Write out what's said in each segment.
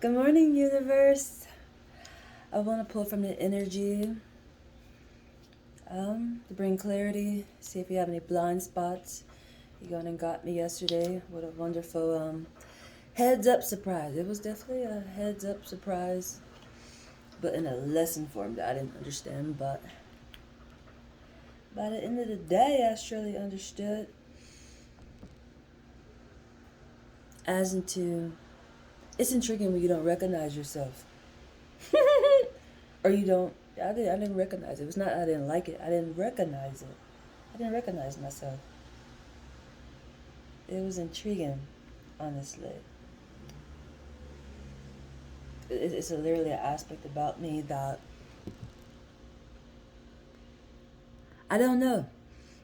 Good morning, universe. I want to pull from the energy to bring clarity. See if you have any blind spots. You gone and got me yesterday. What a wonderful heads up surprise. It was definitely a heads up surprise, but in a lesson form that I didn't understand. But by the end of the day, I surely understood. As into, it's intriguing when you don't recognize yourself. Or you don't. I didn't recognize it. It was not I didn't like it. I didn't recognize it. I didn't recognize myself. It was intriguing, honestly. It's literally an aspect about me that I don't know.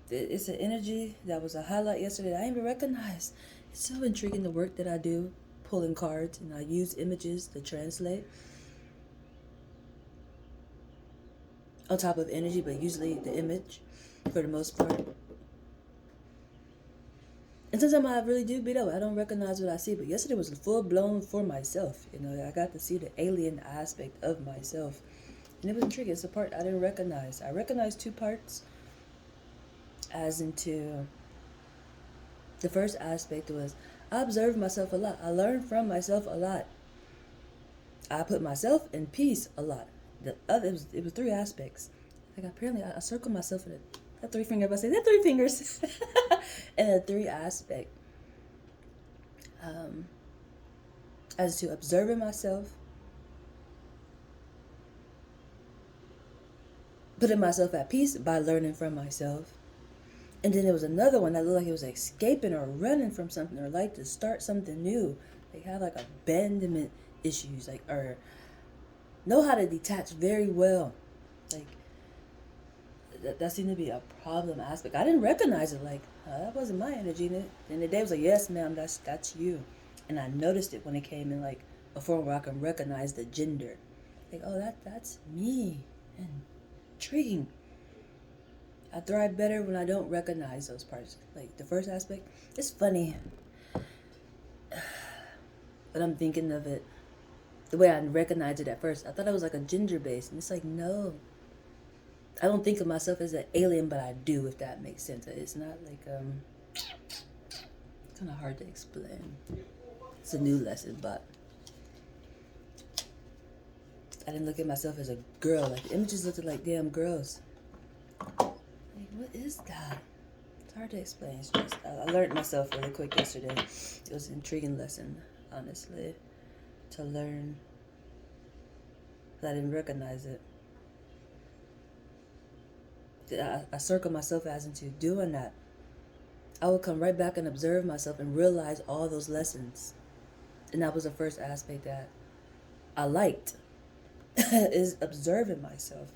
It's an energy that was a highlight yesterday that I didn't even recognize. It's so intriguing the work that I do, pulling cards, and I use images to translate on top of energy, but usually the image for the most part. And sometimes I really do beat up. I don't recognize what I see. But yesterday was full blown for myself. You know, I got to see the alien aspect of myself. And it was intriguing. It's a part I didn't recognize. I recognized two parts. As into, the first aspect was I observed myself a lot. I learned from myself a lot. I put myself in peace a lot. The other, it was three aspects. Like apparently I circled myself in a three finger. If I say that three fingers, and a three aspect. Um, as to observing myself, putting myself at peace by learning from myself. And then there was another one that looked like it was escaping or running from something or like to start something new. They have like abandonment issues, like or know how to detach very well. Like that seemed to be a problem aspect. I didn't recognize it. Like that wasn't my energy. And the day was like, yes, ma'am, that's you. And I noticed it when it came in like a form where I can recognize the gender. Like, oh, that's me. And intriguing. I thrive better when I don't recognize those parts. Like the first aspect, it's funny, but I'm thinking of it the way I recognized it at first. I thought it was like a gender base, and it's like no. I don't think of myself as an alien, but I do, if that makes sense. It's not like it's kind of hard to explain. It's a new lesson, but I didn't look at myself as a girl. Like the images looked like damn girls. Like what is that? It's hard to explain. It's just I learned myself really quick yesterday. It was an intriguing lesson, honestly, to learn. But I didn't recognize it. I circle myself as into doing that. I would come right back and observe myself and realize all those lessons. And that was the first aspect that I liked is observing myself.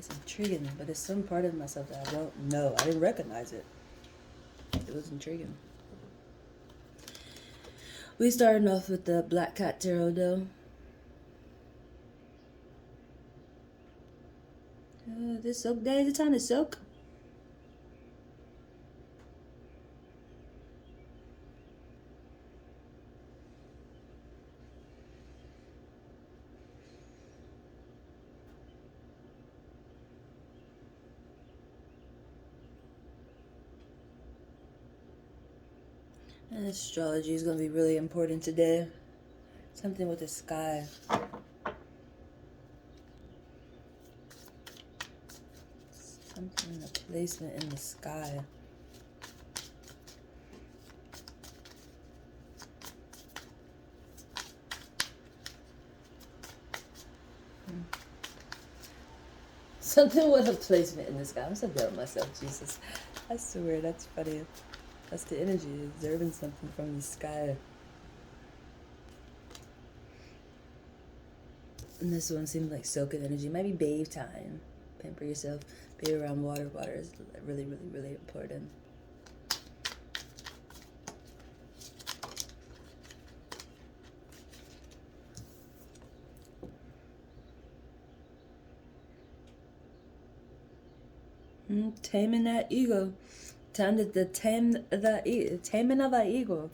It's intriguing, but it's some part of myself that I don't know. I didn't recognize it. It was intriguing. We started off with the Black Cat Tarot though. This soak day, the time to soak. And astrology is going to be really important today. Something with the sky. Something, a placement in the sky. Something with a placement in the sky. I'm so done with myself, Jesus. I swear, that's funny. That's the energy, observing something from the sky. And this one seemed like soaking energy. Maybe bathe time. Pamper yourself. Bathe around water. Water is really, really, really important. Taming that ego. Time to tame the taming of that ego.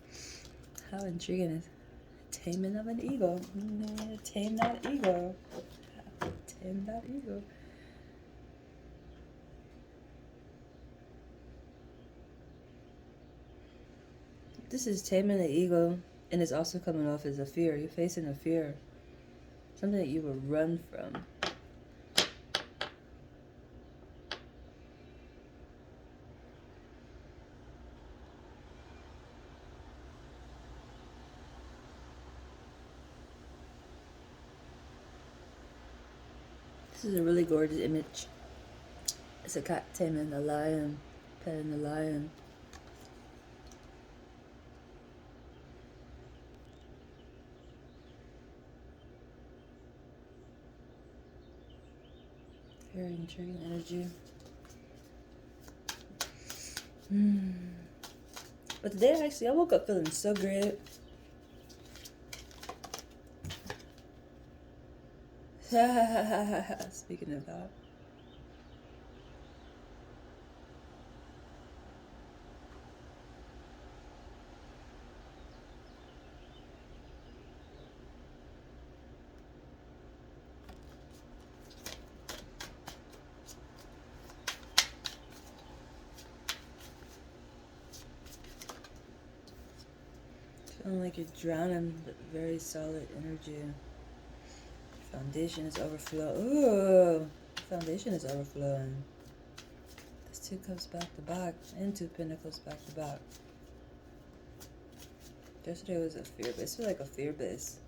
How intriguing is. Taming of an ego. Tame that ego. Tame that ego. This is taming the ego, and it's also coming off as a fear. You're facing a fear. Something that you would run from. This is a really gorgeous image. It's a cat taming a lion, petting the lion. Very intriguing energy. But today, actually, I woke up feeling so great. Speaking of that. Feeling like you're drowning, but very solid energy. Foundation is overflowing. Ooh, foundation is overflowing. There's 2 cups back to back and 2 pentacles back to back. Yesterday was a fear base. It's like a fear base.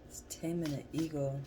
It's taming an ego.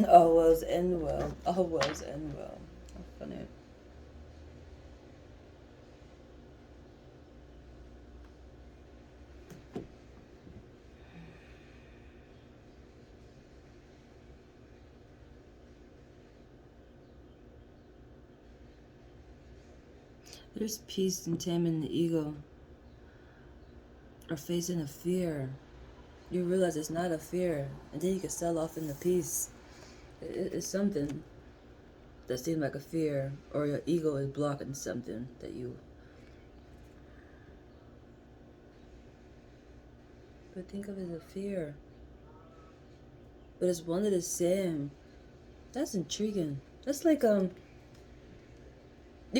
All wells end well. All wells end well. How funny. There's peace in taming the ego or facing a fear. You realize it's not a fear, and then you can sell off into peace. It's something that seems like a fear, or your ego is blocking something that you. But think of it as a fear. But it's one and the same. That's intriguing. That's like you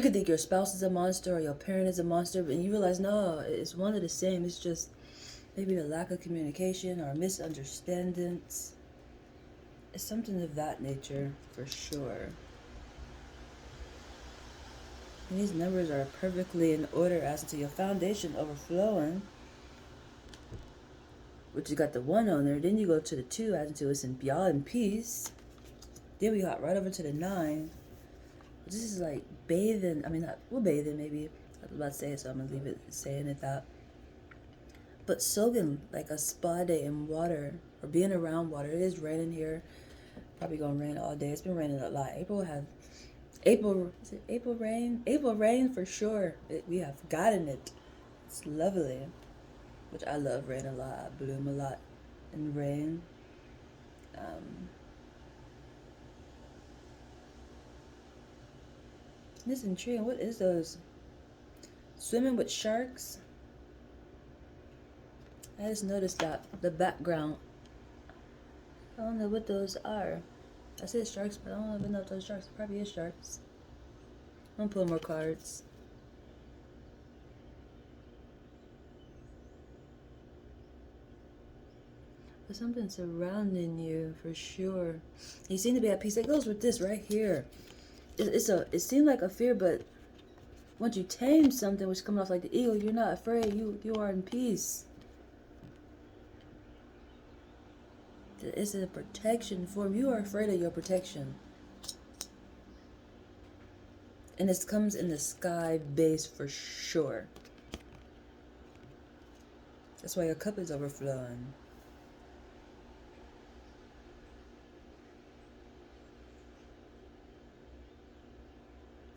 could think your spouse is a monster or your parent is a monster, but you realize no, it's one and the same. It's just maybe the lack of communication or misunderstandings. It's something of that nature for sure. And these numbers are perfectly in order as to your foundation overflowing, which you got the 1 on there. Then you go to the 2 as into it's in y'all in peace. Then we got right over to the 9. This is like bathing. I mean, we're bathing maybe. I was about to say it, so I'm gonna leave it saying it that. But soaking like a spa day in water or being around water. It is raining here. Probably gonna rain all day. It's been raining a lot. Is it April rain? April rain for sure. We have gotten it. It's lovely. Which I love rain a lot. I bloom a lot in rain. This is intriguing. What is those? Swimming with sharks? I just noticed that. The background. I don't know what those are. I said sharks, but I don't even know if those sharks. It probably is sharks. I'm gonna pull more cards. There's something surrounding you for sure. You seem to be at peace. It goes with this right here. It seemed like a fear, but once you tame something which is coming off like the ego, you're not afraid. You are in peace. It's a protection form. You are afraid of your protection. And this comes in the sky base for sure. That's why your cup is overflowing.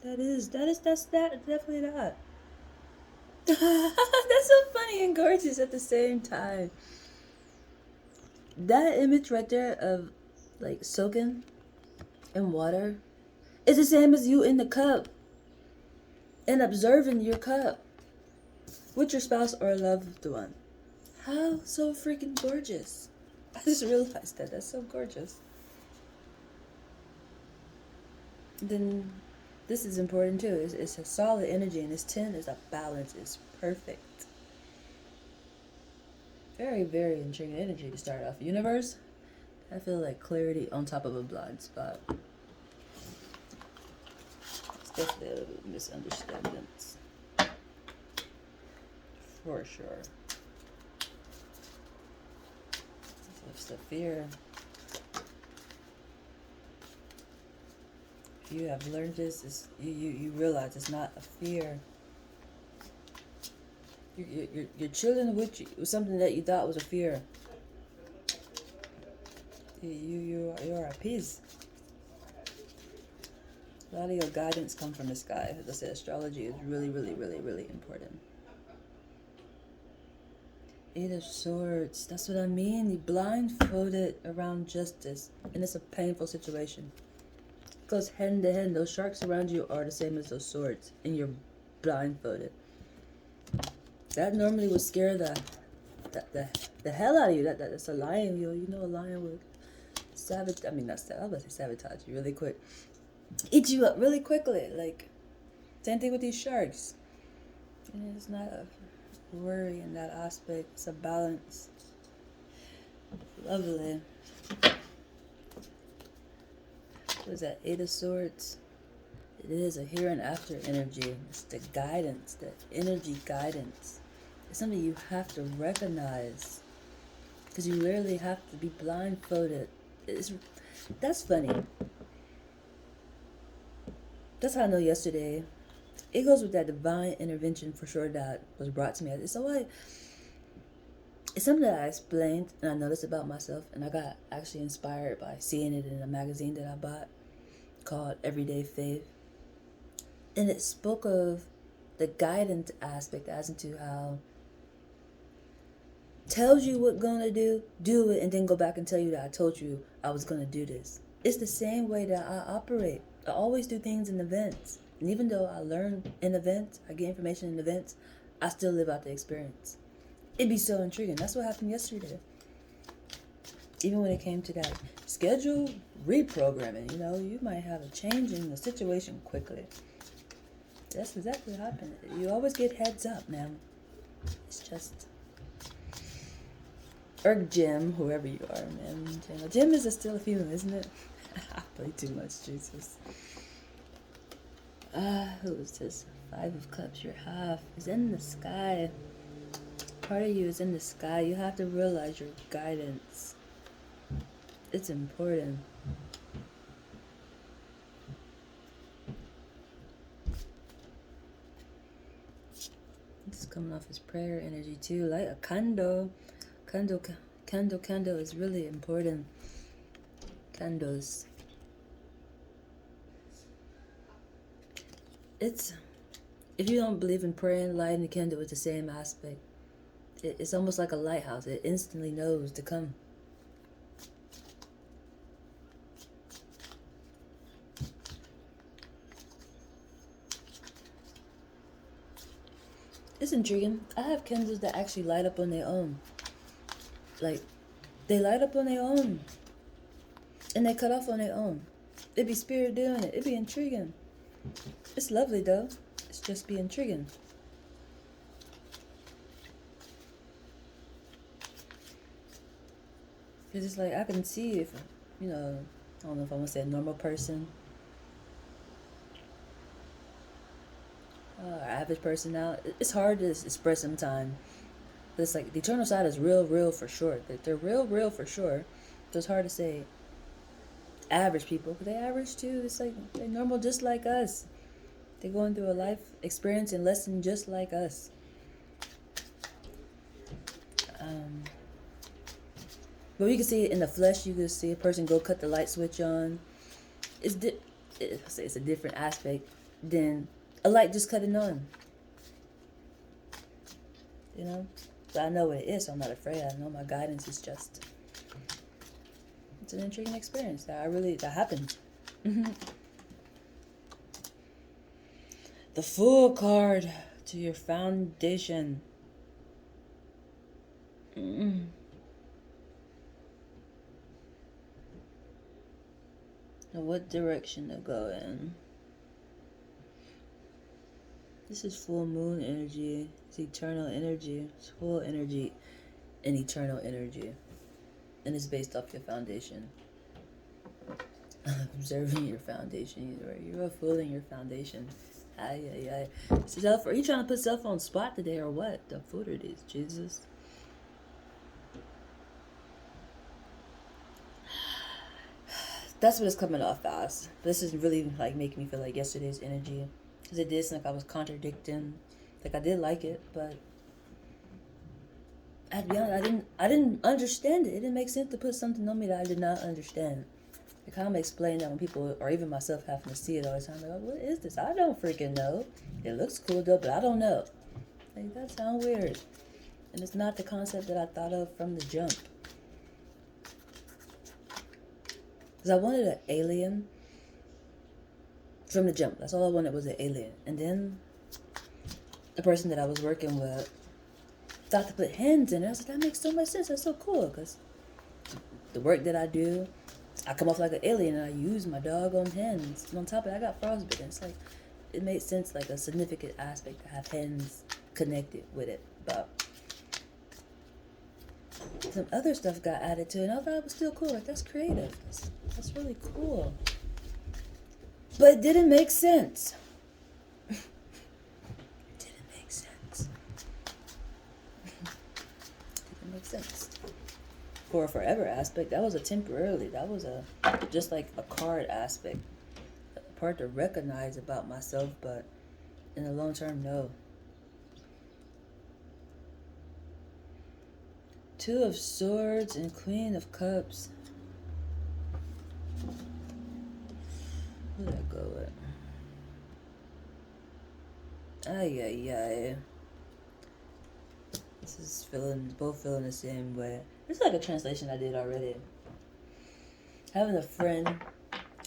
That's definitely that. That's so funny and gorgeous at the same time. That image right there of like soaking in water is the same as you in the cup and observing your cup with your spouse or loved one. How so freaking gorgeous. I just realized that. That's so gorgeous. Then this is important too. It's a solid energy, and this 10 is a balance. It's perfect. Very, very intriguing energy to start off. Universe, I feel like clarity on top of a blind spot. It's definitely a misunderstandings. For sure. It's the fear. If you have learned this, you realize it's not a fear. You're chilling with you, with something that you thought was a fear. You're at peace. A lot of your guidance come from the sky. As I said, astrology is really, really, really, really important. 8 of Swords. That's what I mean. You blindfolded around justice, and it's a painful situation. It goes hand to hand. Those sharks around you are the same as those swords, and you're blindfolded. That normally would scare the hell out of you. That's a lion. You know a lion would sabotage. I mean, not I was about to say sabotage you really quick. Eat you up really quickly. Like, same thing with these sharks. And it's not a worry in that aspect. It's a balance. Lovely. What is that? 8 of Swords. It is a here and after energy. It's the guidance, the energy guidance. It's something you have to recognize, because you literally have to be blindfolded. That's funny. That's how I know yesterday. It goes with that divine intervention for sure that was brought to me. It's something that I explained and I noticed about myself, and I got actually inspired by seeing it in a magazine that I bought called Everyday Faith. And it spoke of the guidance aspect as into how tells you what gonna do it, and then go back and tell you that I told you I was gonna do this. It's the same way that I operate. I always do things in events. And even though I learn in events, I get information in events, I still live out the experience. It'd be so intriguing. That's what happened yesterday. Even when it came to that schedule reprogramming, you might have a change in the situation quickly. That's exactly what happened. You always get heads up, man. It's just... Or Jim, whoever you are, man. Jim is still a female, isn't it? I play too much, Jesus. Who is this? 5 of Cups, your half is in the sky. Part of you is in the sky. You have to realize your guidance. It's important. This is coming off his prayer energy too. Like a candle. Candle is really important. Candles. If you don't believe in praying, lighting a candle is the same aspect. It's almost like a lighthouse. It instantly knows to come. It's intriguing. I have candles that actually light up on their own. Like, they light up on their own. And they cut off on their own. It'd be spirit doing it. It'd be intriguing. It's lovely though. It's just be intriguing. Because it's like, I can see if, I don't know if I want to say a normal person. Average person now. It's hard to express sometimes. But it's like, the eternal side is real for sure. They're real for sure. So it's hard to say average people, but they average too. It's like, they're normal just like us. They're going through a life experience and lesson just like us. But you can see it in the flesh. You can see a person go cut the light switch on. I say it's a different aspect than a light just cutting on. You know? But I know what it is, so I'm not afraid. I know my guidance is just... It's an intriguing experience that happens. The Fool card to your foundation. Now, what direction to go in? This is full moon energy. It's eternal energy. It's full energy and eternal energy. And it's based off your foundation. Observing your foundation. You're a fool in your foundation. Ay. Are you trying to put self on spot today or what? The fool it is, Jesus. That's what it's coming off as. This is really like making me feel like yesterday's energy. Because it did seem like I was contradicting. Like I did like it, but I have to be honest, I didn't understand it. It didn't make sense to put something on me that I did not understand. Like how I'm explaining that when people, or even myself, having to see it all the time. Like, what is this? I don't freaking know. It looks cool though, but I don't know. Like that sounds weird. And it's not the concept that I thought of from the jump. Because I wanted an alien from the jump. That's all I wanted was an alien. And then the person that I was working with thought to put hands in it. I was like, that makes so much sense. That's so cool. Because the work that I do, I come off like an alien and I use my doggone hands. And on top of it, I got frostbitten. It's like, it made sense, like a significant aspect to have hands connected with it. But some other stuff got added to it, and I thought it was still cool. Like, that's creative. That's really cool. But it didn't make sense. It didn't make sense. Didn't make sense. For a forever aspect, that was a temporarily. That was a just like a card aspect. A part to recognize about myself, but in the long term, no. Two of Swords and Queen of Cups. Who did I go with? Ay. This is both feeling the same way. It's like a translation I did already. Having a friend,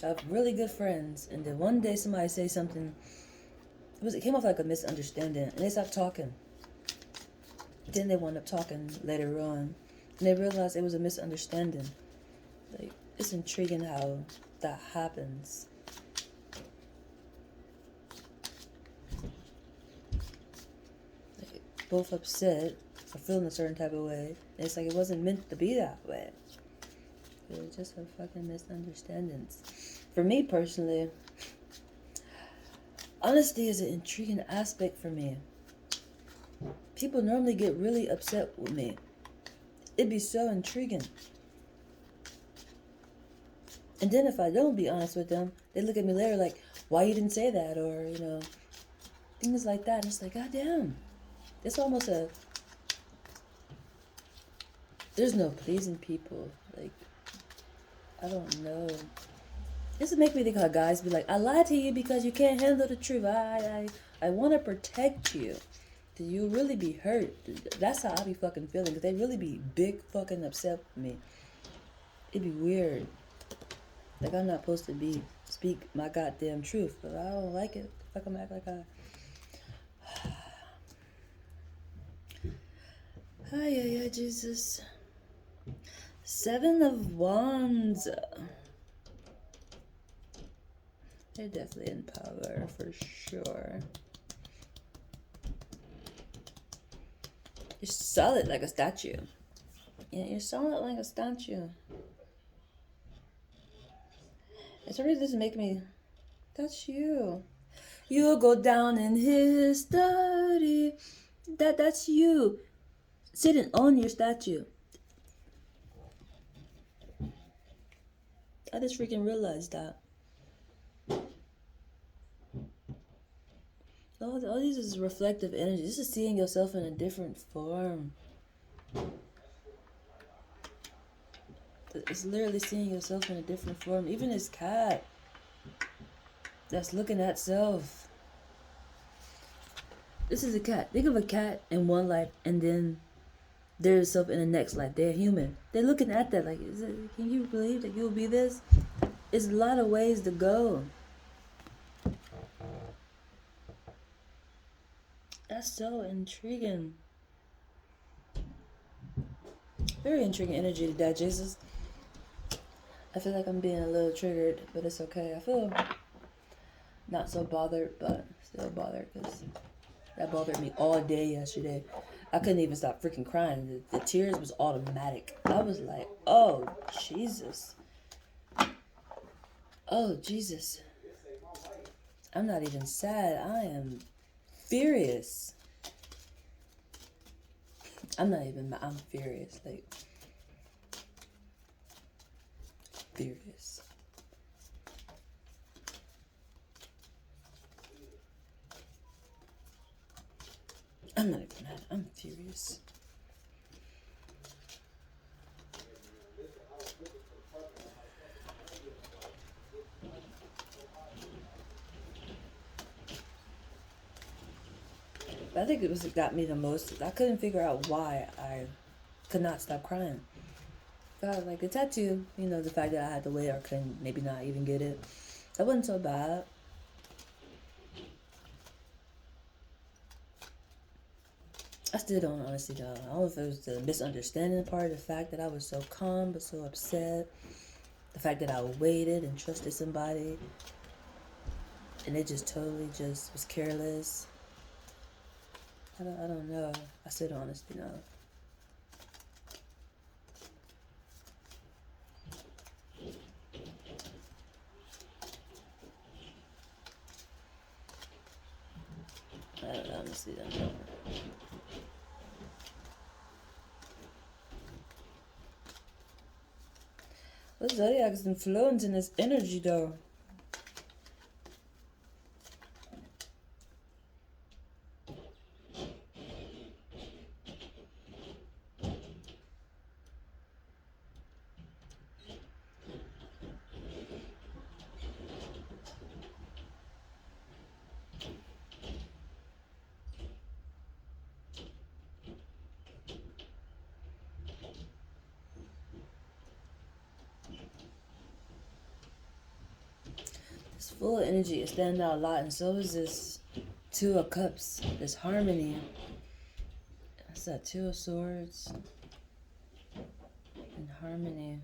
I have really good friends, and then one day somebody say something. It came off like a misunderstanding, and they stopped talking. Then they wound up talking later on, and they realized it was a misunderstanding. Like, it's intriguing how that happens. Like, both upset or feeling a certain type of way, and it's like it wasn't meant to be that way. It was just a fucking misunderstandings. For me personally, honesty is an intriguing aspect for me. People normally get really upset with me. It'd be so intriguing. And then if I don't be honest with them, they look at me later like, why you didn't say that? Or, things like that. And it's like, goddamn. It's almost there's no pleasing people. Like, I don't know. This would make me think how guys be like, I lied to you because you can't handle the truth. I want to protect you. You'll really be hurt. That's how I be fucking feeling. Because they really be big fucking upset with me. It'd be weird. Like I'm not supposed to speak my goddamn truth. But I don't like it. Fuck, I'm act like Ay, Jesus. 7 of Wands. They're definitely in power for sure. You're solid like a statue. Yeah, you're solid like a statue. It's really just make me... That's you. You'll go down in history. That's you. Sitting on your statue. I just freaking realized that. All these is reflective energy. This is seeing yourself in a different form. It's literally seeing yourself in a different form. Even this cat that's looking at self. This is a cat. Think of a cat in one life and then there's self in the next life. They're human. They're looking at that like, can you believe that you'll be this? It's a lot of ways to go. That's so intriguing. Very intriguing energy to that, Jesus. I feel like I'm being a little triggered, but it's okay. I feel not so bothered, but still bothered because that bothered me all day yesterday. I couldn't even stop freaking crying. The tears was automatic. I was like, oh, Jesus. Oh, Jesus. I'm not even sad. I am furious. I'm furious. Like, furious. I'm not even mad. I'm furious. But I think it was what got me the most. I couldn't figure out why I could not stop crying. God, like the tattoo, the fact that I had to wait or couldn't maybe not even get it. That wasn't so bad. I still don't honestly know. I don't know if it was the misunderstanding part, the fact that I was so calm but so upset, the fact that I waited and trusted somebody, and it just totally just was careless. I don't know. I still don't honestly know. I honestly don't know. What Zodiac's influence in this energy though? This full energy is standing out a lot, and so is this Two of Cups, this harmony. That's that Two of Swords and harmony.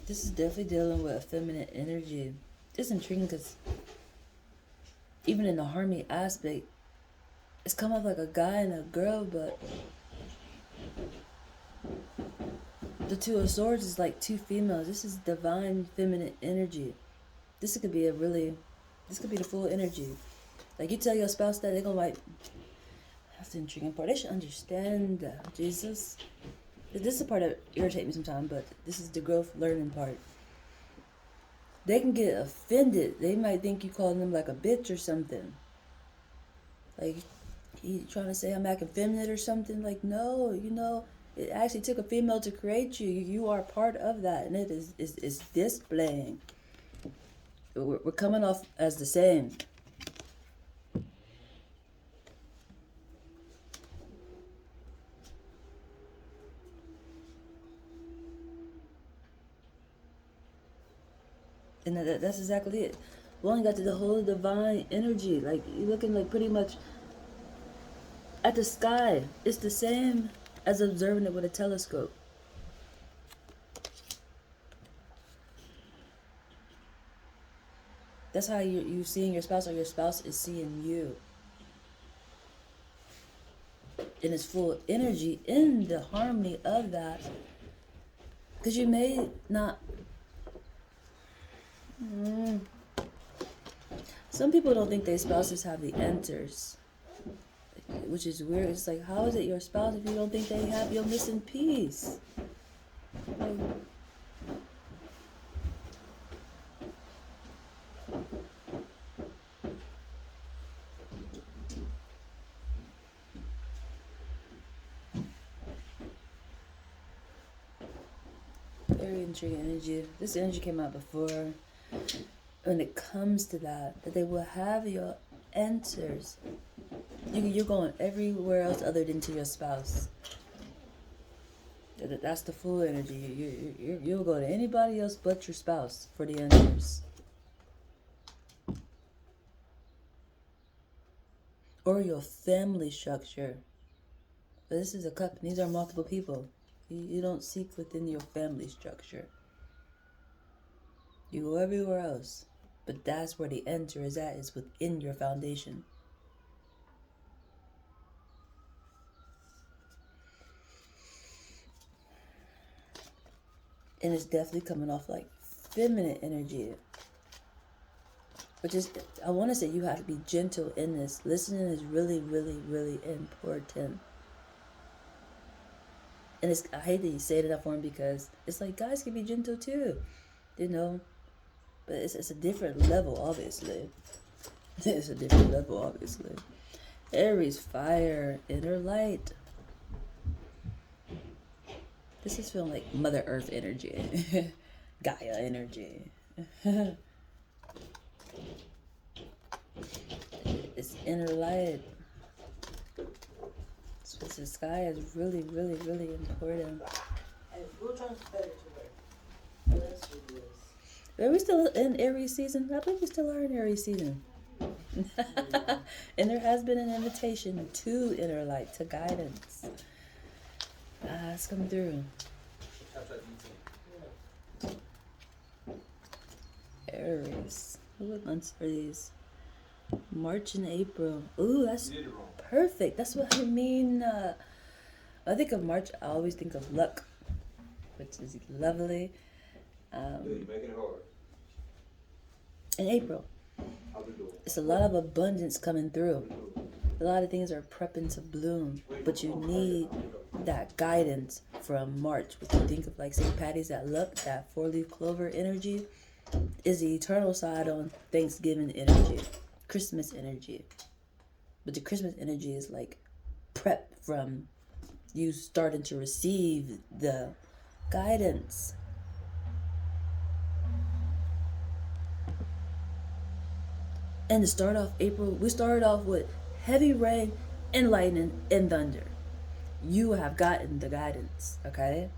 This is definitely dealing with a feminine energy. It's intriguing because even in the harmony aspect, it's come up like a guy and a girl, but the Two of Swords is like two females. This is divine feminine energy. This could be the full energy. Like you tell your spouse that, they're gonna like, that's the intriguing part. They should understand Jesus. This is the part that irritates me sometimes, but this is the growth learning part. They can get offended. They might think you calling them like a bitch or something. Like, you trying to say I'm acting feminine or something? Like, no, it actually took a female to create you. You are part of that, and it is displaying. We're coming off as the same. And that's exactly it. We only got to the whole divine energy. Like, you're looking like pretty much at the sky. It's the same as observing it with a telescope. That's how you seeing your spouse, or your spouse is seeing you. In its full energy, in the harmony of that. Because you may not... Some people don't think their spouses have the answers, which is weird. It's like, how is it your spouse if you don't think they have your missing piece? Like, very intriguing energy. This energy came out before. When it comes to that they will have your answers. You're going everywhere else other than to your spouse. That's the full energy. You'll go to anybody else but your spouse for the answers. Or your family structure. But this is a cup. These are multiple people. You don't seek within your family structure. You go everywhere else. But that's where the answer is at, is within your foundation. And it's definitely coming off like feminine energy. Which is, I want to say you have to be gentle in this. Listening is really, really, really important. And I hate that you say it in that form because it's like guys can be gentle too, you know. But it's a different level, obviously. It's a different level, obviously. Aries, fire, inner light. This is feeling like Mother Earth energy. Gaia energy. It's inner light. So the sky is really, really, really important. And we'll try better to work. Let's do this. Are we still in Aries season? I believe we still are in Aries season. And there has been an invitation to inner light, to guidance. It's coming through. Aries. What months are these? March and April. Ooh, that's perfect. That's what I mean. I think of March, I always think of luck, which is lovely. You make it hard. In April, it's a lot of abundance coming through. A lot of things are prepping to bloom, but you need that guidance from March. What you think of like St. Patty's, that luck, that 4-leaf clover energy is the eternal side on Thanksgiving energy, Christmas energy. But the Christmas energy is like prep from you starting to receive the guidance. And to start off April, we started off with heavy rain and lightning and thunder. You have gotten the guidance, okay?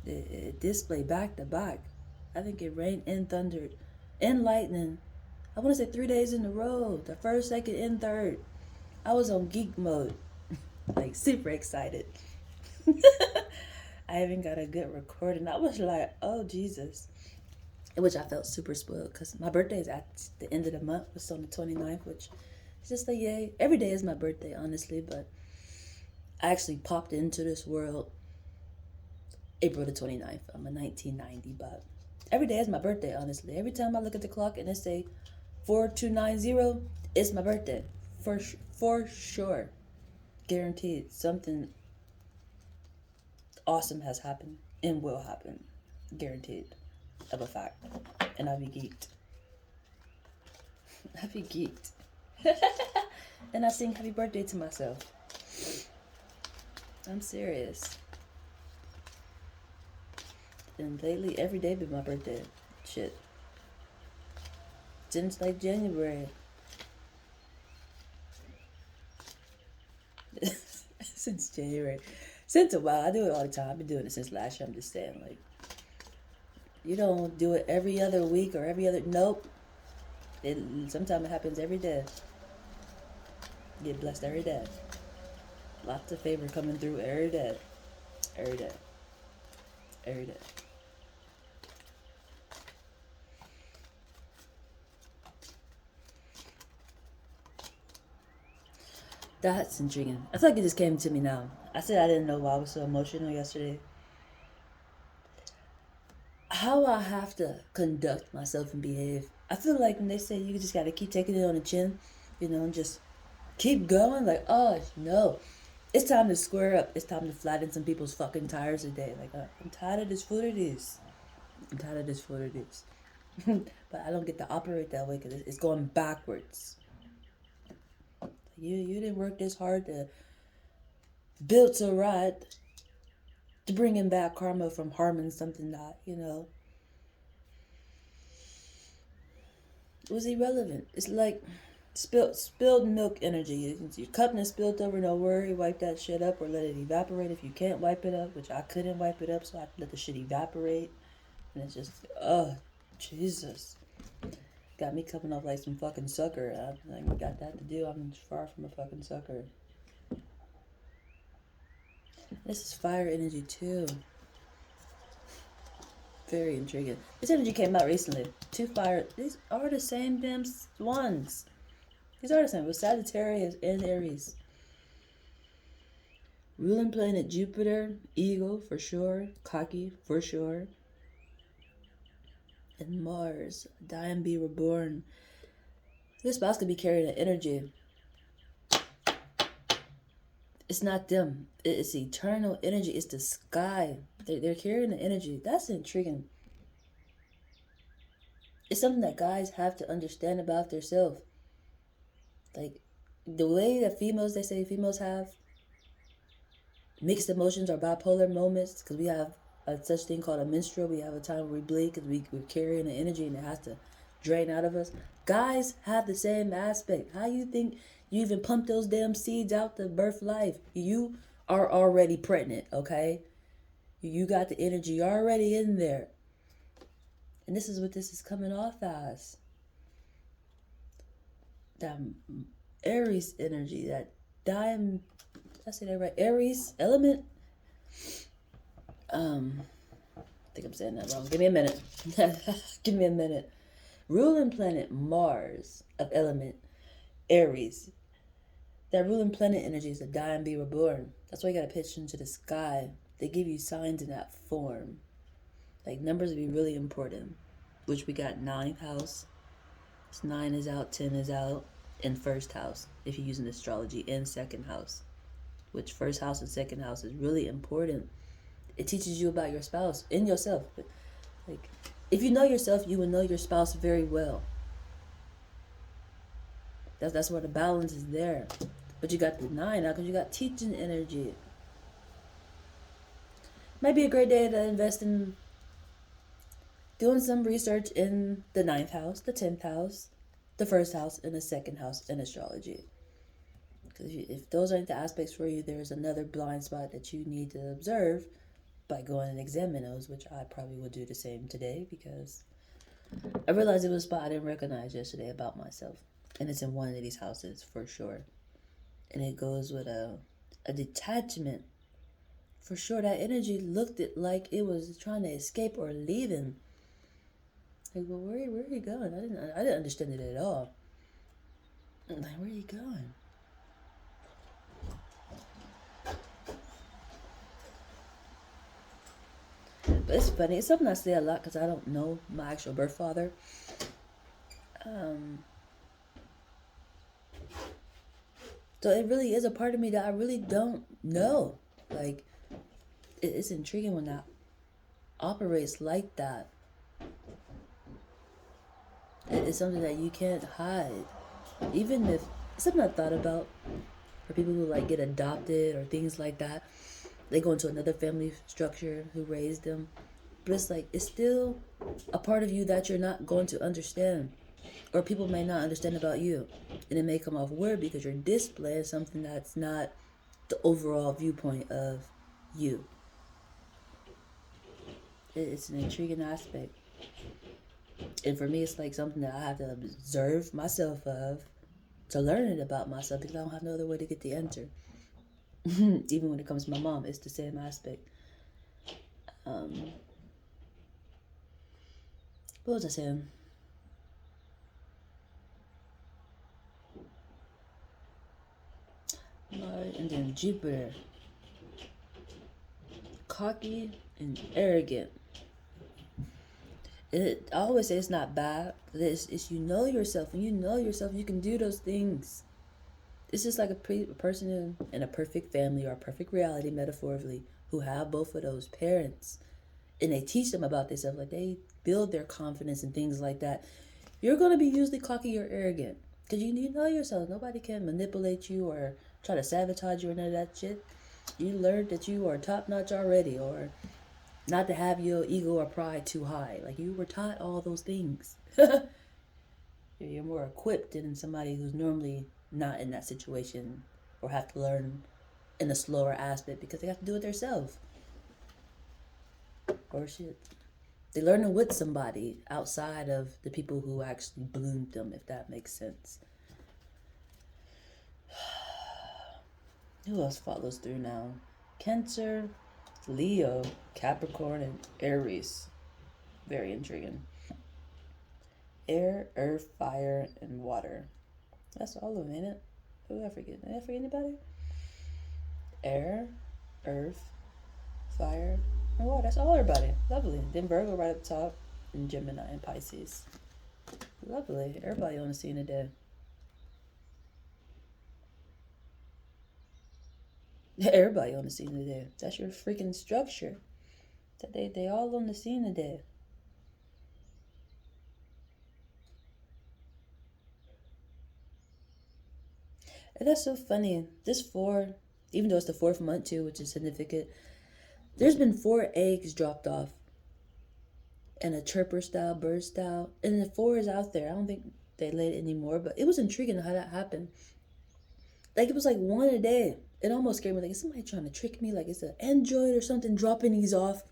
It displayed back to back. I think it rained and thundered and lightning. I want to say 3 days in a row. The first, second, and third. I was on geek mode. Like super excited. I even got a good recording. I was like, oh Jesus. Which I felt super spoiled because my birthday is at the end of the month. It's on the 29th, which is just like, yay. Every day is my birthday, honestly, but I actually popped into this world April the 29th. I'm a 1990, but every day is my birthday, honestly. Every time I look at the clock and it say 4290, it's my birthday. For sure. Guaranteed. Something awesome has happened and will happen. Guaranteed. Of a fact. And I'll be geeked. I'll be geeked. And I sing happy birthday to myself. I'm serious. And lately, every day been my birthday. Shit. Since like January. Since January. Since a while. I do it all the time. I've been doing it since last year. I'm just saying, like, you don't do it every other week or every other. Nope. Sometimes it happens every day. Get blessed every day. Lots of favor coming through every day. Every day. Every day. That's intriguing. I feel like it just came to me now. I said I didn't know why I was so emotional yesterday. How I have to conduct myself and behave. I feel like when they say you just gotta keep taking it on the chin, and just keep going. Like, oh no, it's time to square up. It's time to flatten some people's fucking tires today. Like, I'm tired of this foolishness. I'm tired of this foolishness. But I don't get to operate that way because it's going backwards. You didn't work this hard to built to ride to bring him back karma from harming something that, was irrelevant. It's like spilled milk energy. Your cup is spilled over, no worry, wipe that shit up or let it evaporate. If you can't wipe it up, which I couldn't wipe it up, so I let the shit evaporate. And it's just, oh, Jesus. Got me coming off like some fucking sucker. I ain't got that to do. I'm far from a fucking sucker. This is fire energy too. Very intriguing. This energy came out recently. 2 fire. These are the same damn ones. These are the same. With Sagittarius and Aries. Ruling planet Jupiter, Eagle for sure. Cocky for sure. And Mars, die and be reborn. This spouse could be carrying an energy. It's not them. It's eternal energy. It's the sky. They're carrying the energy. That's intriguing. It's something that guys have to understand about themselves. Like, the way that they say females have mixed emotions or bipolar moments, because we have a such thing called a menstrual. We have a time where we bleed because we're carrying the energy and it has to drain out of us. Guys have the same aspect. How you think you even pump those damn seeds out to birth life? You are already pregnant, okay? You got the energy already in there. And this is what this is coming off as. That Aries energy, that did I say that right? Aries element. I think I'm saying that wrong. Give me a minute. Give me a minute. Ruling planet Mars of element Aries. That ruling planet energy is to die and be reborn. That's why you gotta pitch into the sky. They give you signs in that form. Like, numbers would be really important. Which we got 9th house. 9 is out, 10 is out. And 1st house, if you're using astrology, and 2nd house. Which 1st house and 2nd house is really important. It teaches you about your spouse and yourself. Like, if you know yourself, you will know your spouse very well. That's where the balance is there. But you got the 9 now because you got teaching energy. Might be a great day to invest in doing some research in the 9th house, the 10th house, the 1st house, and the 2nd house in astrology. Because if those aren't the aspects for you, there's another blind spot that you need to observe by going and examine those, which I probably will do the same today because I realized it was a spot I didn't recognize yesterday about myself. And it's in one of these houses for sure. And it goes with a detachment. For sure, that energy looked like it was trying to escape or leaving. Like, well, where are you going? I didn't understand it at all. I'm like, where are you going? But it's funny. It's something I say a lot because I don't know my actual birth father. So it really is a part of me that I really don't know. Like, it's intriguing when that operates like that. It's something that you can't hide. Even if, it's something I thought about for people who like get adopted or things like that. They go into another family structure who raised them. But it's like, it's still a part of you that you're not going to understand. Or people may not understand about you. And it may come off weird because you're displaying something that's not the overall viewpoint of you. It's an intriguing aspect. And for me, it's like something that I have to observe myself of to learn it about myself because I don't have no other way to get the answer. Even when it comes to my mom, it's the same aspect. What was I saying? And then Jupiter. Cocky and arrogant. I always say it's not bad. It's you know yourself. When you know yourself, you can do those things. It's just like a person in a perfect family or a perfect reality, metaphorically, who have both of those parents. And they teach them about themselves. Like, they build their confidence and things like that. You're going to be usually cocky or arrogant. Because you know yourself. Nobody can manipulate you or try to sabotage you or none of that shit. You learned that you are top notch already, or not to have your ego or pride too high. Like you were taught all those things. You're more equipped than somebody who's normally not in that situation or have to learn in a slower aspect because they have to do it themselves. Or shit. They learn it with somebody outside of the people who actually bloomed them, if that makes sense. Who else follows through now? Cancer, Leo, Capricorn, and Aries. Very intriguing. Air, earth, fire, and water. That's all of them, ain't it? Who did I forget? Did I forget anybody? Air, earth, fire, and water. That's all everybody. Lovely. Then Virgo right up top, and Gemini and Pisces. Lovely. Everybody on the scene today. Everybody on the scene today. That's your freaking structure. That they all on the scene today. And that's so funny. This 4, even though it's the 4th month too, which is significant, there's been 4 eggs dropped off in a chirper style, bird style. And the 4 is out there. I don't think they laid it anymore, but it was intriguing how that happened. Like it was like one a day. It almost scared me. Like, is somebody trying to trick me? Like it's an android or something dropping these off?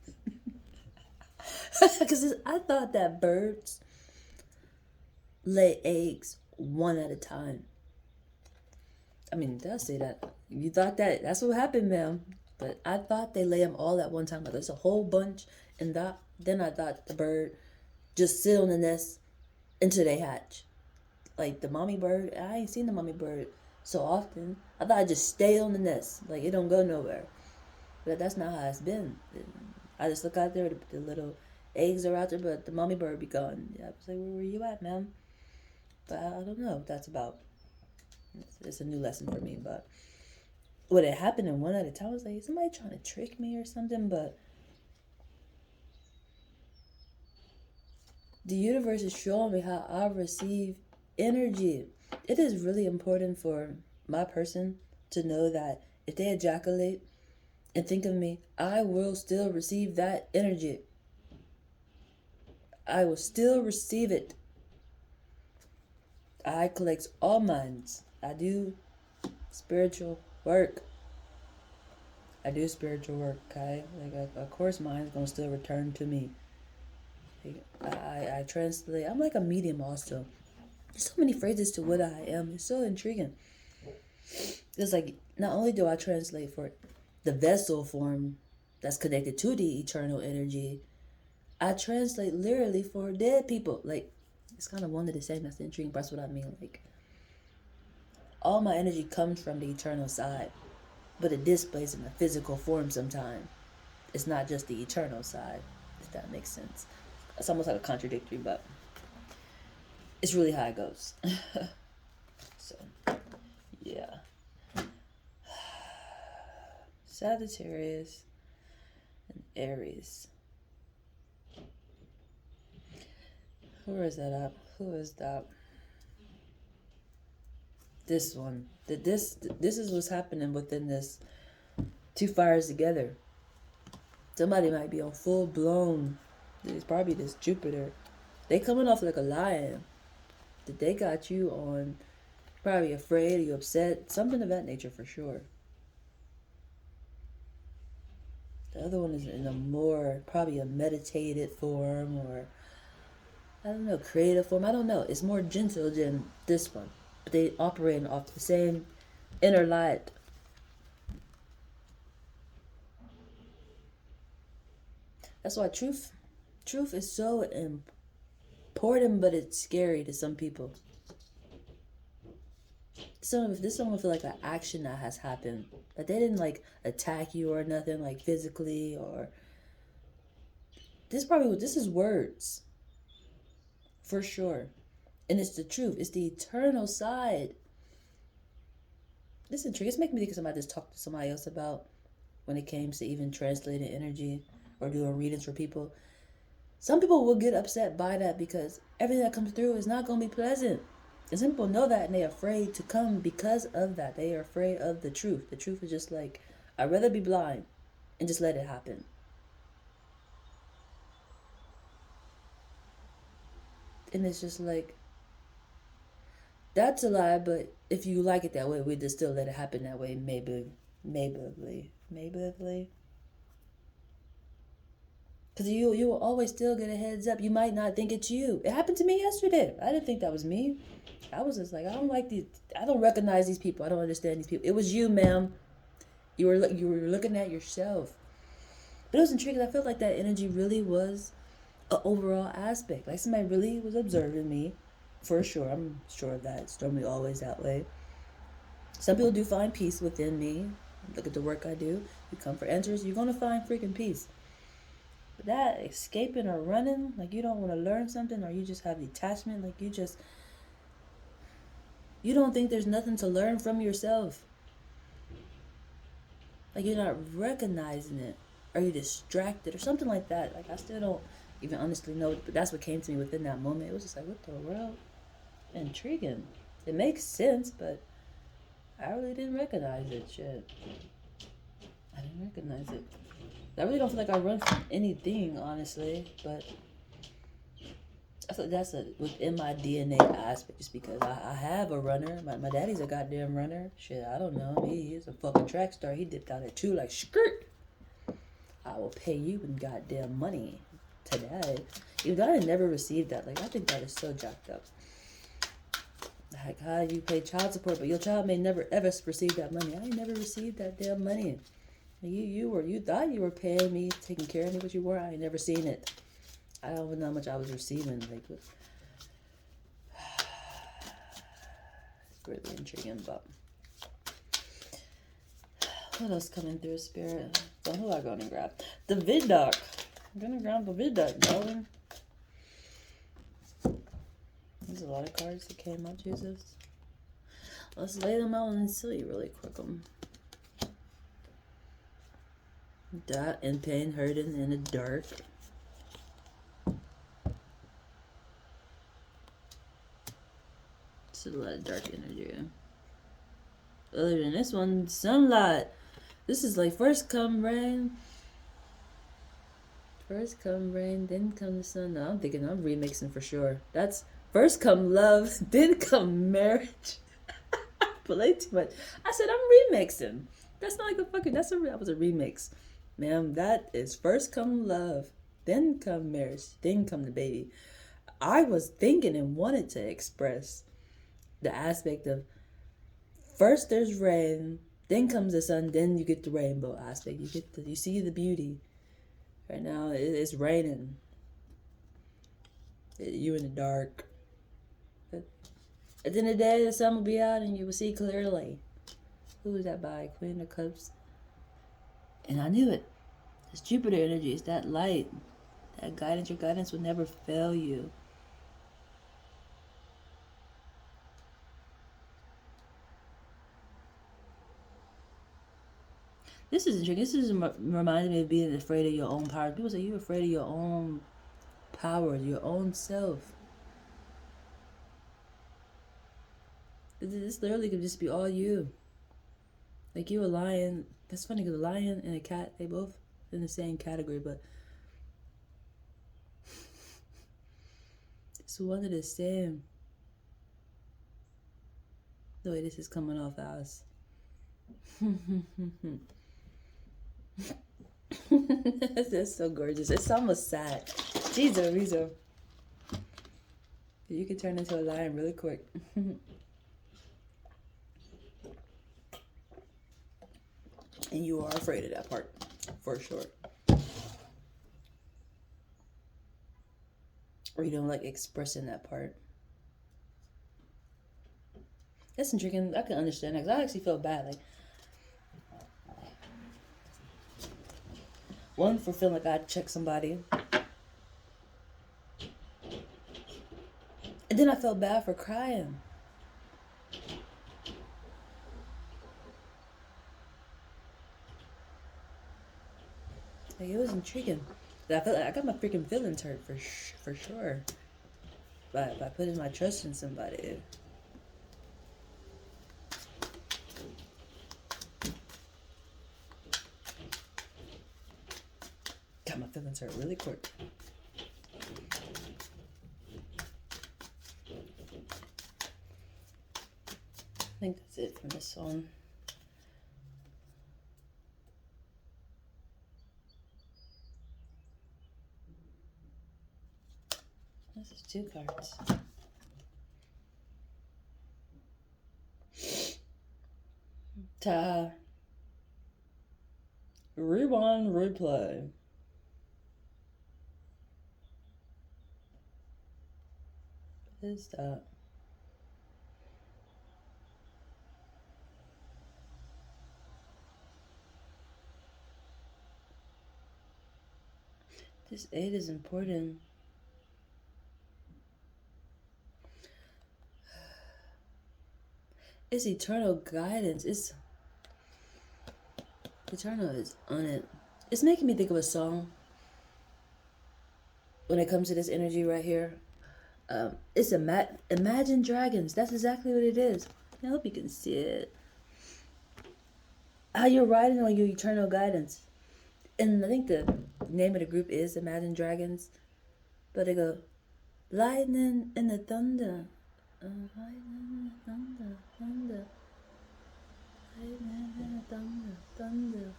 Because I thought that birds lay eggs one at a time. I mean, did I say that? You thought that? That's what happened, ma'am. But I thought they lay them all at one time. Like there's a whole bunch. And then I thought the bird just sit on the nest until they hatch. Like the mommy bird, I ain't seen the mommy bird so often. I thought I'd just stay on the nest. Like it don't go nowhere. But that's not how it's been. I just look out there, the little eggs are out there, but the mommy bird be gone. I was like, where were you at, ma'am? But I don't know what that's about. It's a new lesson for me, but what it happened in one at a time, I was like, is somebody trying to trick me or something? But the universe is showing me how I receive energy. It is really important for my person to know that if they ejaculate and think of me, I will still receive that energy. I will still receive it. I collect all minds. I do spiritual work. Okay? Like, of course, mine's gonna still return to me. I translate. I'm like a medium also. There's so many phrases to what I am. It's so intriguing. It's like, not only do I translate for the vessel form that's connected to the eternal energy, I translate literally for dead people. Like, it's kind of one and the same. That's the intriguing part. That's what I mean. Like, all my energy comes from the eternal side, but it displays in a physical form sometimes. It's not just the eternal side, if that makes sense. It's almost like a contradictory, but it's really how it goes. So, yeah. Sagittarius and Aries. Where is that up? Who is that? This one. This is what's happening within this 2 fires together. Somebody might be on full blown. It's probably this Jupiter. They coming off like a lion. That they got you on. Probably afraid or you upset. Something of that nature for sure. The other one is in a more, probably a meditated form or, I don't know, creative form. I don't know. It's more gentle than this one. But they operate off the same inner light. That's why truth is so important, but it's scary to some people. This one will feel like an action that has happened. Like they didn't like attack you or nothing, like physically or. This is words. For sure. And it's the truth. It's the eternal side. This intrigue. It's making me think of something I just talked to somebody else about when it came to even translating energy or doing readings for people. Some people will get upset by that because everything that comes through is not going to be pleasant. And some people know that and they're afraid to come because of that. They are afraid of the truth. The truth is just like I'd rather be blind and just let it happen. And it's just like, that's a lie, but if you like it that way, we'd just still let it happen that way. Maybe. Because you will always still get a heads up. You might not think it's you. It happened to me yesterday. I didn't think that was me. I was just like, I don't like these. I don't recognize these people. I don't understand these people. It was you, ma'am. You were looking at yourself. But it was intriguing. I felt like that energy really was an overall aspect. Like somebody really was observing me. For sure. I'm sure of that. It's normally always that way. Some people do find peace within me. Look at the work I do. You come for answers, you're going to find freaking peace. But that escaping or running, like you don't want to learn something, or you just have detachment, like you don't think there's nothing to learn from yourself. Like you're not recognizing it, or you're distracted, or something like that. Like I still don't even honestly know, but that's what came to me within that moment. It was just like, what the world? Intriguing. It makes sense, but I really didn't recognize it. Shit. I didn't recognize it. I really don't feel like I run from anything, honestly, but I feel like that's within my DNA aspect, just because I have a runner. My daddy's a goddamn runner. Shit, I don't know. He's a fucking track star. He dipped out there too, like, skirt. I will pay you in goddamn money today. Even though I never received that. Like, I think that is so jacked up. Like, how you pay child support, but your child may never ever receive that money. I ain't never received that damn money. You thought you were paying me, taking care of me, but you weren't. I ain't never seen it. I don't know how much I was receiving. Like, it's really intriguing. But what else coming through, Spirit? So who am I going to grab? The vid doc. I'm gonna grab the vid doc, darling. There's a lot of cards that came out, Jesus. Let's lay them out and see really quick. Dot and pain, hurting in the dark. It's a lot of dark energy. Other than this one, sunlight. This is like first come rain. First come rain, then come the sun. No, I'm thinking I'm remixing for sure. That's first come love, then come marriage. Play too much. I said I'm remixing. That's not like a fucking. That was a remix. Ma'am, that is first come love, then come marriage, then come the baby. I was thinking and wanted to express the aspect of first there's rain, then comes the sun, then you get the rainbow aspect. You see the beauty. Right now it's raining. You in the dark. But at the end of the day, the sun will be out and you will see clearly. Who was that by? Queen of Cups. And I knew it. It's Jupiter energy. It's that light. That guidance. Your guidance will never fail you. This is intriguing. This is reminding me of being afraid of your own power. People say you're afraid of your own power, your own self. This literally could just be all you. Like you a lion. That's funny because a lion and a cat, they both in the same category, but it's one of the same. The way this is coming off as. That's so gorgeous. It's almost sad. Jesus. You can turn into a lion really quick. And you are afraid of that part, for sure. Or you don't like expressing that part. That's intriguing. I can understand that because I actually felt bad. Like, one, for feeling like I had to check somebody. And then I felt bad for crying. Like, it was intriguing. I felt like I got my freaking feelings hurt for sure. By putting my trust in somebody. Dragons are really quirky. I think that's it from this song. This is 2 cards. Rewind, replay. What is that? This 8 is important. It's eternal guidance. It's eternal is on it. It's making me think of a song when it comes to this energy right here. It's Imagine Dragons. That's exactly what it is. I hope you can see it. How you're riding on your eternal guidance. And I think the name of the group is Imagine Dragons. But they go, lightning and the thunder. Lightning and the thunder, thunder. Lightning and the thunder, thunder.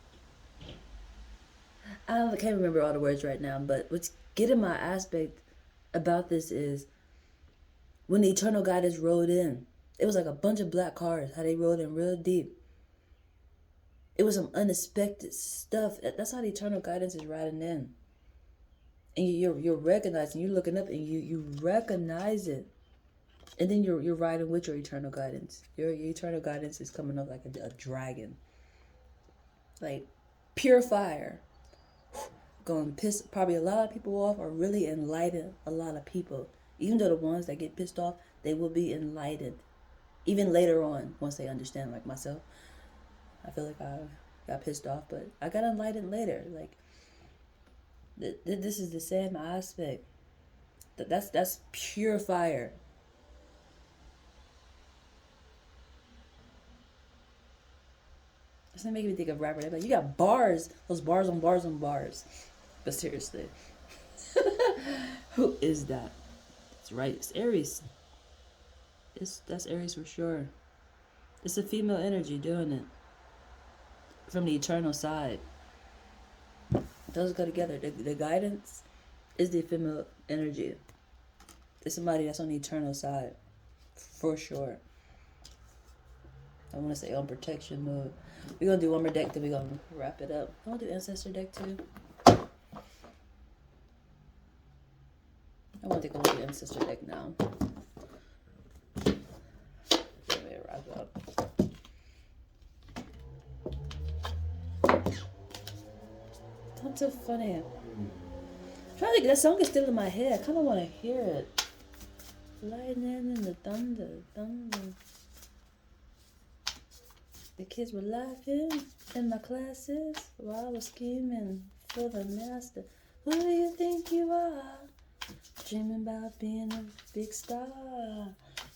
I can't remember all the words right now, but what's getting my aspect about this is when the eternal guidance rode in, it was like a bunch of black cars, how they rode in real deep. It was some unexpected stuff. That's how the eternal guidance is riding in. And you're recognizing, you're looking up and you recognize it. And then you're riding with your eternal guidance. Your eternal guidance is coming up like a dragon. Like pure fire. Going to piss probably a lot of people off or really enlighten a lot of people. Even though the ones that get pissed off, they will be enlightened. Even later on, once they understand, like myself. I feel like I got pissed off, but I got enlightened later. Like, this is the same aspect. That's pure fire. It's not making me think of rapper. They're like, you got bars. Those bars on bars on bars. But seriously. Who is that? It's right. It's Aries. That's Aries for sure. It's a female energy doing it. From the eternal side. Those go together. The guidance is the female energy. It's somebody that's on the eternal side. For sure. I want to say on protection mode. We're going to do one more deck, then we're going to wrap it up. I want to do Ancestor deck too. I want to take a look at Ancestor deck now. Let me wrap it up. That's so funny. I'm trying to think, that song is still in my head. I kind of want to hear it. Lightning and the thunder, thunder. The kids were laughing in my classes while I was scheming for the master. Who do you think you are? Dreaming about being a big star.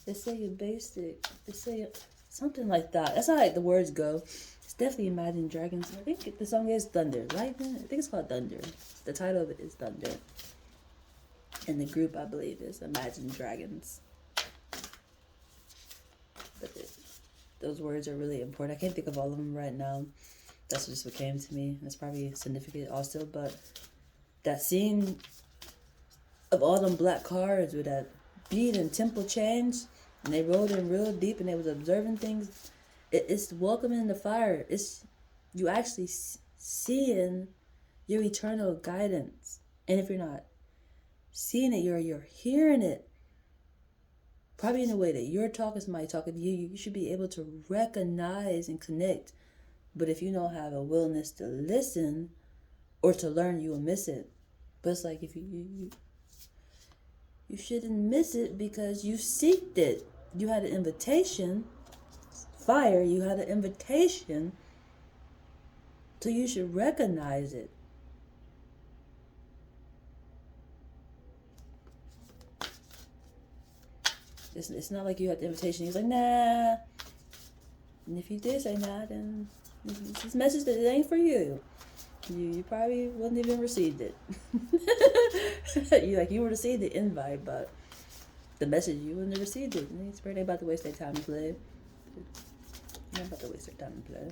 They say you're basic. They say you're something like that. That's how like the words go. It's definitely Imagine Dragons. I think the song is Thunder. Lightning? I think it's called Thunder. The title of it is Thunder. And the group, I believe, is Imagine Dragons. But those words are really important. I can't think of all of them right now. That's just what came to me. That's probably significant also. But that scene of all them black cars with that beat and tempo change, and they rode in real deep and they was observing things. It's welcoming the fire. It's you actually seeing your eternal guidance. And if you're not seeing it, you're hearing it. Probably in a way that you're talking to somebody talking to you, you should be able to recognize and connect. But if you don't have a willingness to listen or to learn, you will miss it. But it's like if you shouldn't miss it because you seeked it. You had an invitation. Fire, you had an invitation. So you should recognize it. It's not like you had the invitation. He's like, nah. And if you did say nah, then it's this message that it ain't for you. You probably wouldn't even received it. You would have received the invite, but the message you wouldn't have received it. It's pretty about to waste their time to play. They're about to waste their time to play.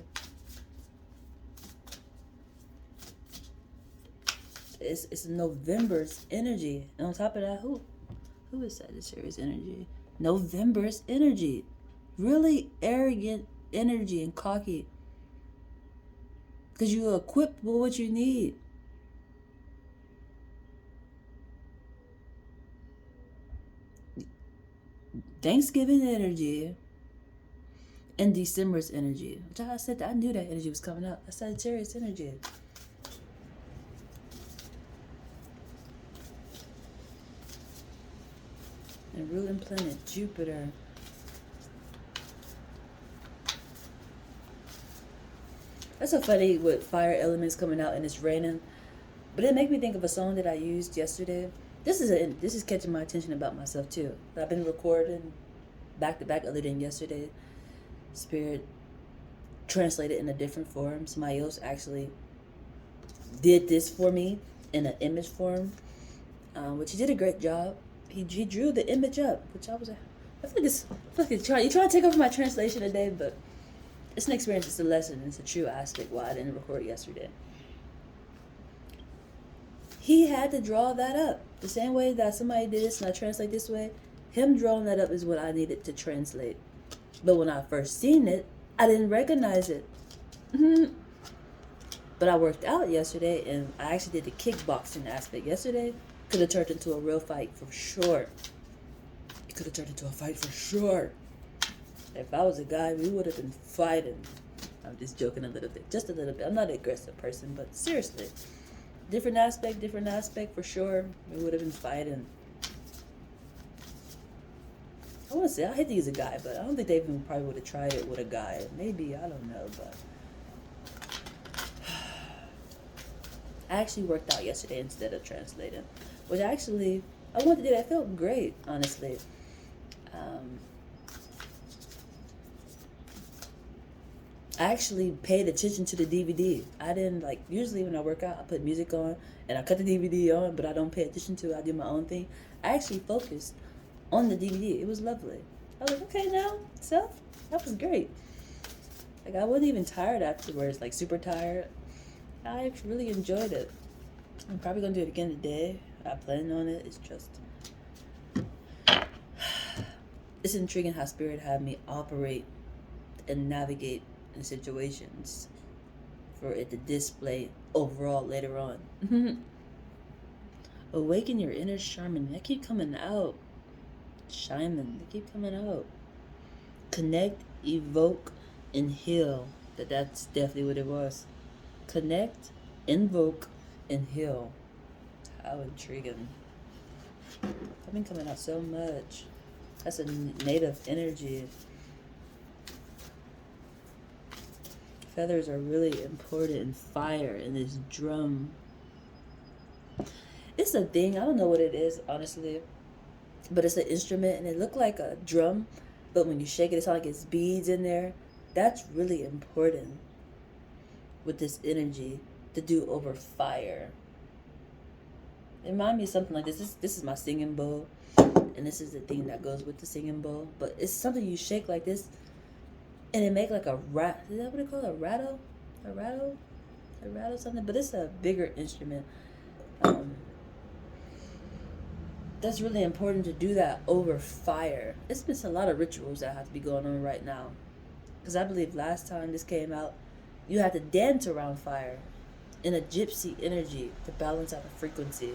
It's November's energy, and on top of that, who is Sagittarius energy? November's energy, really arrogant energy and cocky, because you're equipped with what you need. Thanksgiving energy and December's energy, which I said I knew that energy was coming out. That's Sagittarius energy. And ruling planet Jupiter. That's so funny with fire elements coming out and it's raining. But it made me think of a song that I used yesterday. This is catching my attention about myself too. I've been recording back to back other than yesterday. Spirit translated in a different form. Somebody else actually did this for me in an image form, which he did a great job. He drew the image up, which I feel like you're trying to take over my translation today, but it's an experience, it's a lesson, it's a true aspect why I didn't record yesterday. He had to draw that up. The same way that somebody did this and I translate this way, him drawing that up is what I needed to translate. But when I first seen it, I didn't recognize it. But I worked out yesterday and I actually did the kickboxing aspect yesterday. Could have turned into a real fight for sure. It could have turned into a fight for sure. If I was a guy, we would have been fighting. I'm just joking a little bit. Just a little bit. I'm not an aggressive person, but seriously. Different aspect for sure. We would have been fighting. I want to say, I hate to use a guy, but I don't think they even probably would have tried it with a guy. Maybe, I don't know, but I actually worked out yesterday instead of translating, which actually, I wanted to do that. It felt great, honestly. I actually paid attention to the DVD. I didn't, usually when I work out, I put music on and I cut the DVD on, but I don't pay attention to it. I do my own thing. I actually focused on the DVD. It was lovely. I was like, okay, now, so that was great. I wasn't even tired afterwards, super tired. I actually really enjoyed it. I'm probably going to do it again today. I plan on it. It's just, it's intriguing how Spirit had me operate and navigate in situations for it to display overall later on. Awaken your inner shaman. They keep coming out. Shaman. They keep coming out. Connect, evoke, and heal. That's definitely what it was. Connect, invoke, and heal. How intriguing. I've been coming out so much. That's a native energy. Feathers are really important in fire in this drum. It's a thing. I don't know what it is, honestly. But it's an instrument and it looked like a drum. But when you shake it, it's like it's beads in there. That's really important with this energy to do over fire. It reminds me of something like this. This is my singing bowl. And this is the thing that goes with the singing bowl. But it's something you shake like this. And it make like a rat. Is that what they call it? A rattle? A rattle? A rattle something? But it's a bigger instrument. That's really important to do that over fire. It's been a lot of rituals that have to be going on right now. Because I believe last time this came out, you had to dance around fire in a gypsy energy to balance out the frequency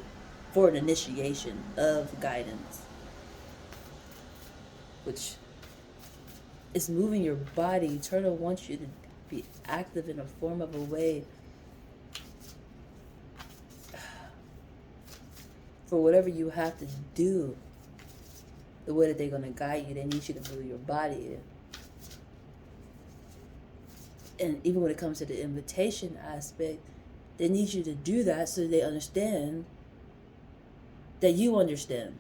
for an initiation of guidance. Which is moving your body. Eternal wants you to be active in a form of a way for whatever you have to do. The way that they're going to guide you, they need you to move your body. And even when it comes to the invitation aspect, they need you to do that so they understand that you understand.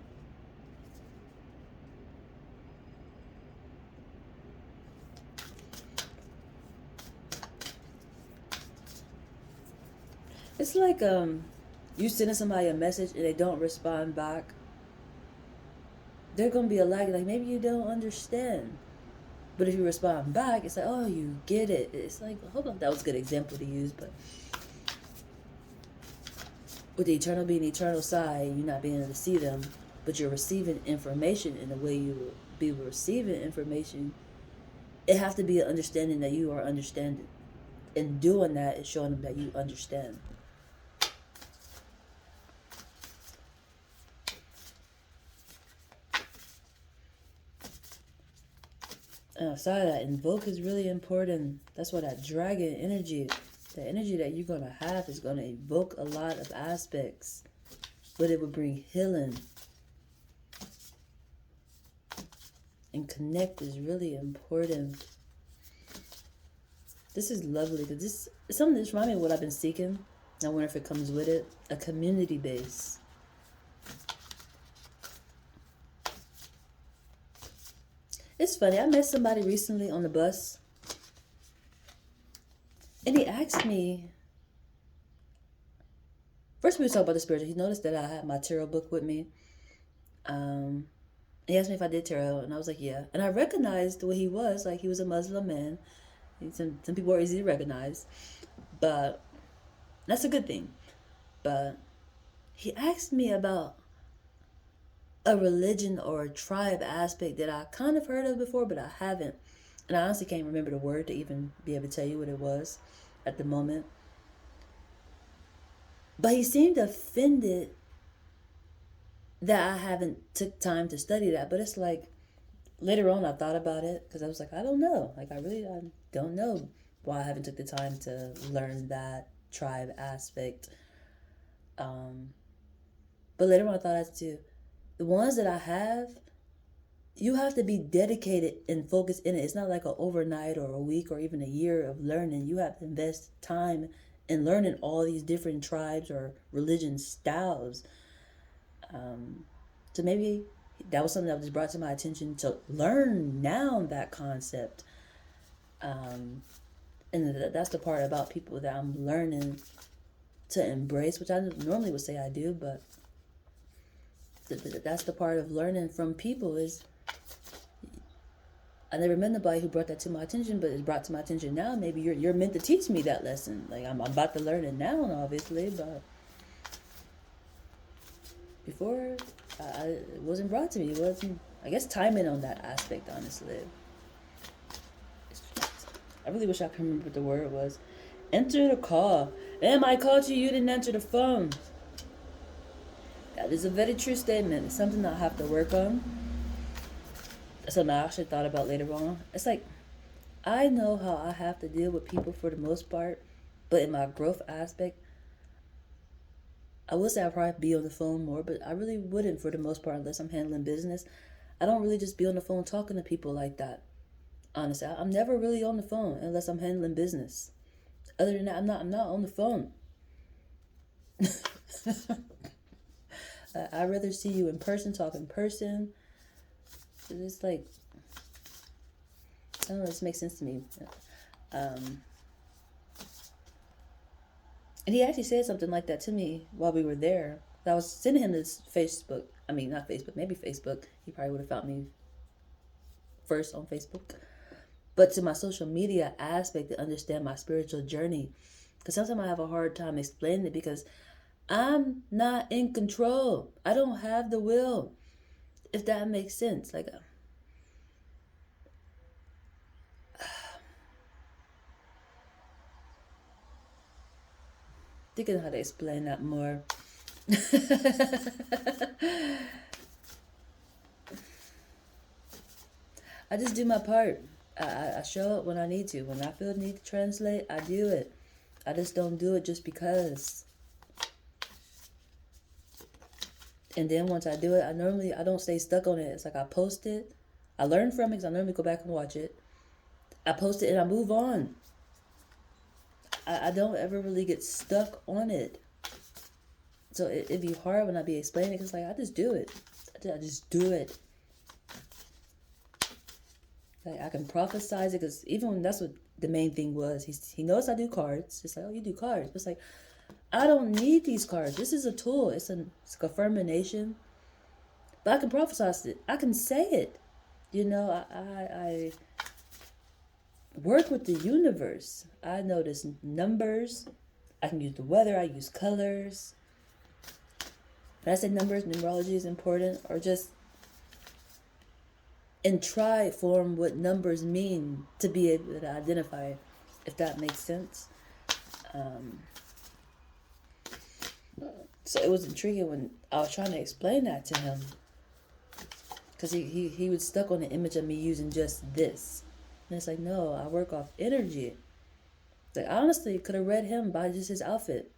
It's like you sending somebody a message and they don't respond back. They're gonna be a lag. Like maybe you don't understand. But if you respond back, it's like, oh, you get it. It's like, hold on, that was a good example to use, but with the eternal being eternal side, you're not being able to see them, but you're receiving information in the way you will be receiving information. It has to be an understanding that you are understanding. And doing that is showing them that you understand. And outside of that, invoke is really important. That's why that dragon energy, the energy that you're going to have is going to evoke a lot of aspects. But it will bring healing. And connect is really important. This is lovely. Because this is something that's reminding me of what I've been seeking. I wonder if it comes with it. A community base. It's funny, I met somebody recently on the bus, and he asked me, first we were talking about the spiritual, he noticed that I had my tarot book with me, he asked me if I did tarot, and I was like, yeah, and I recognized what he was, like he was a Muslim man. Some people are easy to recognize, but that's a good thing. But he asked me about a religion or a tribe aspect that I kind of heard of before, but I haven't. And I honestly can't remember the word to even be able to tell you what it was at the moment. But he seemed offended that I haven't took time to study that. But it's like, later on I thought about it, because I was like, I don't know. Like, I don't know why I haven't took the time to learn that tribe aspect. But later on I thought as to, the ones that I have, you have to be dedicated and focused in it. It's not like an overnight or a week or even a year of learning. You have to invest time in learning all these different tribes or religion styles. So maybe that was something that was brought to my attention to learn now that concept. And that's the part about people that I'm learning to embrace, which I normally would say I do, but that's the part of learning from people is, I never met nobody who brought that to my attention, but it's brought to my attention now. Maybe you're meant to teach me that lesson. Like I'm about to learn it now, obviously, but before it wasn't brought to me. It wasn't. I guess timing on that aspect, honestly. I really wish I could remember what the word was. Enter the call. Damn, I called you. You didn't answer the phone. That is a very true statement. It's something I have to work on. Something I actually thought about later on. It's like, I know how I have to deal with people for the most part, but in my growth aspect, I would say I'd probably be on the phone more, but I really wouldn't for the most part unless I'm handling business. I don't really just be on the phone talking to people like that. Honestly, I'm never really on the phone unless I'm handling business. Other than that, I'm not on the phone. I'd rather see you in person, talk in person. It's like, I don't know, this makes sense to me. And he actually said something like that to me while we were there. I was sending him this Facebook. I mean, not Facebook, maybe Facebook. He probably would have found me first on Facebook. But to my social media aspect to understand my spiritual journey. Because sometimes I have a hard time explaining it because I'm not in control. I don't have the will. If that makes sense. Like, thinking how to explain that more. I just do my part. I show up when I need to. When I feel the need to translate, I do it. I just don't do it just because. And then once I do it, I don't stay stuck on it. It's like I post it. I learn from it because I normally go back and watch it. I post it and I move on. I don't ever really get stuck on it. So it'd be hard when I be explaining it because like I just do it. I just do it. Like I can prophesize it because even when that's what the main thing was. He knows I do cards. It's like, oh, you do cards. But it's like, I don't need these cards. This is a tool. It's a confirmation. But I can prophesy it. I can say it. You know, I work with the universe. I notice numbers. I can use the weather. I use colors. When I say numbers, numerology is important. Or just in try form what numbers mean to be able to identify, if that makes sense. So it was intriguing when I was trying to explain that to him, because he was stuck on the image of me using just this. And it's like, no, I work off energy. Like, I honestly could have read him by just his outfit.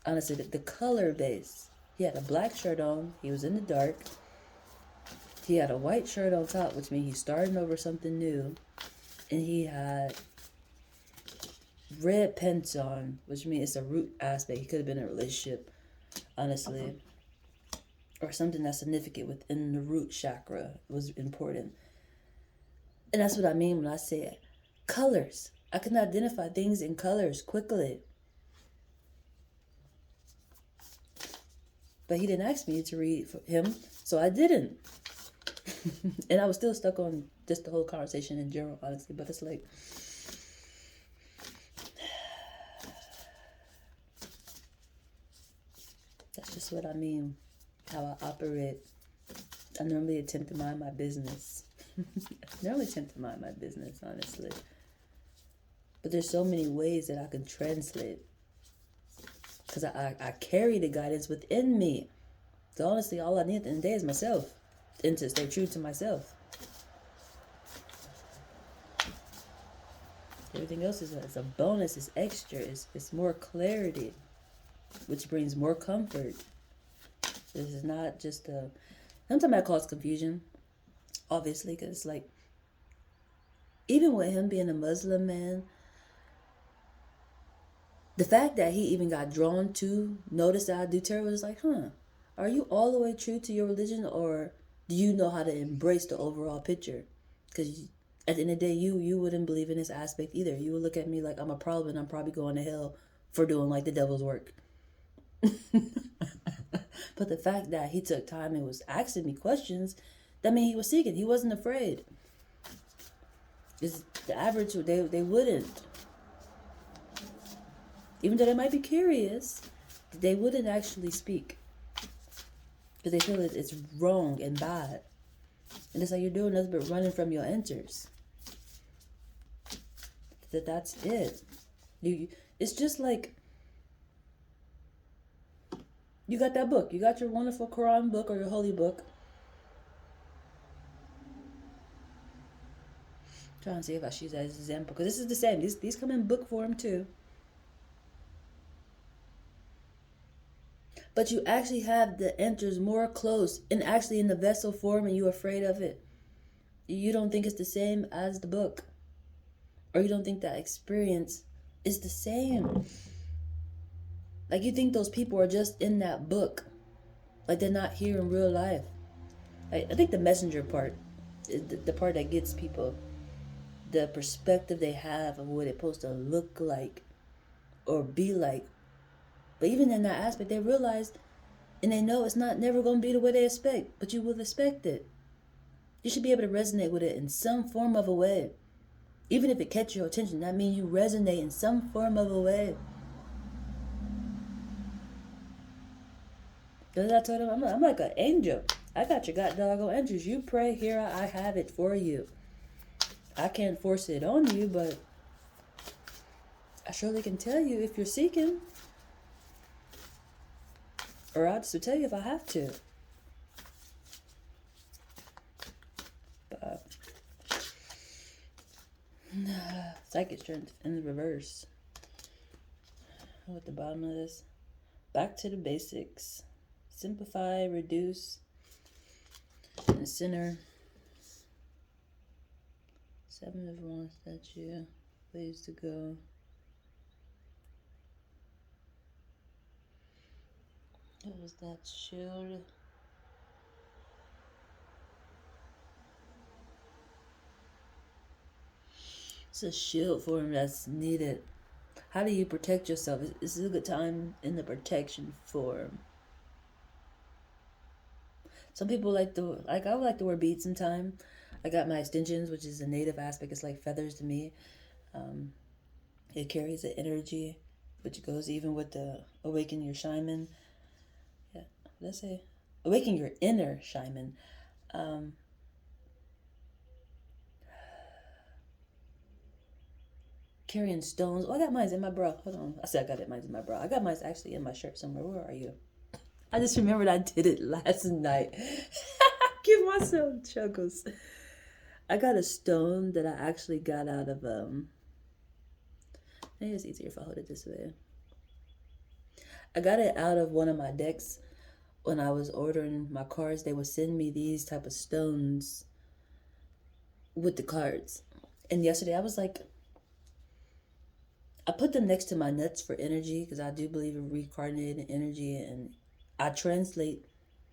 Honestly, the color base. He had a black shirt on. He was in the dark. He had a white shirt on top, which means he's starting over something new. And he had red pants on, which means it's a root aspect. He could have been in a relationship, honestly. Or something that's significant within the root chakra was important. And that's what I mean when I say colors. I can identify things in colors quickly. But he didn't ask me to read for him, so I didn't. And I was still stuck on just the whole conversation in general, honestly. But it's like, that's just what I mean, how I operate. I normally attempt to mind my business. Honestly. But there's so many ways that I can translate. Because I carry the guidance within me. So honestly, all I need at the end of the day is myself. And to stay true to myself. Everything else is a bonus, it's extra, it's more clarity. Which brings more comfort. This is not just a... Sometimes that causes confusion. Obviously, because it's like... Even with him being a Muslim man... The fact that he even got drawn to notice that I do tarot was like, are you all the way true to your religion, or do you know how to embrace the overall picture? Because at the end of the day, you wouldn't believe in this aspect either. You would look at me like I'm a problem and I'm probably going to hell for doing like the devil's work. But the fact that he took time and was asking me questions, that means he was seeking. He wasn't afraid. Because the average, they wouldn't. Even though they might be curious, they wouldn't actually speak. Because they feel that it's wrong and bad. And it's like you're doing nothing but running from your answers. That's it. It's just like... You got that book. You got your wonderful Quran book or your holy book. I'm trying to see if I choose that as an example. Because this is the same. These come in book form too. But you actually have the answers more close and actually in the vessel form, and you're afraid of it. You don't think it's the same as the book. Or you don't think that experience is the same. Like you think those people are just in that book. Like they're not here in real life. Like, I think the messenger part is the part that gets people. The perspective they have of what it's supposed to look like or be like. But even in that aspect, they realize and they know it's not never going to be the way they expect, but you will expect it. You should be able to resonate with it in some form of a way. Even if it catches your attention, that means you resonate in some form of a way. Because I told him, I'm like an angel. I got your god doggone angels. You pray, here I have it for you. I can't force it on you, but I surely can tell you if you're seeking. Or I'll just tell you if I have to. But psychic strength in the reverse. At the bottom of this. Back to the basics. Simplify, reduce. In the center. 7 of Wands statue. Ways to go. What was that? Shield. It's a shield for him that's needed. How do you protect yourself? This is a good time in the protection form. Some people like to, like, I would like to wear beads sometime. I got my extensions, which is a native aspect. It's like feathers to me. Um, it carries the energy, which goes even with the awaken your shaman. Yeah, let's say awaken your inner shaman. Um, Carrying stones. Oh, I got mine in my bra. Hold on. I said I got it. Mine's in my bra. I got mine actually in my shirt somewhere. Where are you? I just remembered I did it last night. Give myself chuckles. I got a stone that I actually got out of maybe it's easier if I hold it this way. I got it out of one of my decks when I was ordering my cards. They would send me these type of stones with the cards. And yesterday I was like, I put them next to my nuts for energy because I do believe in reincarnated energy, and I translate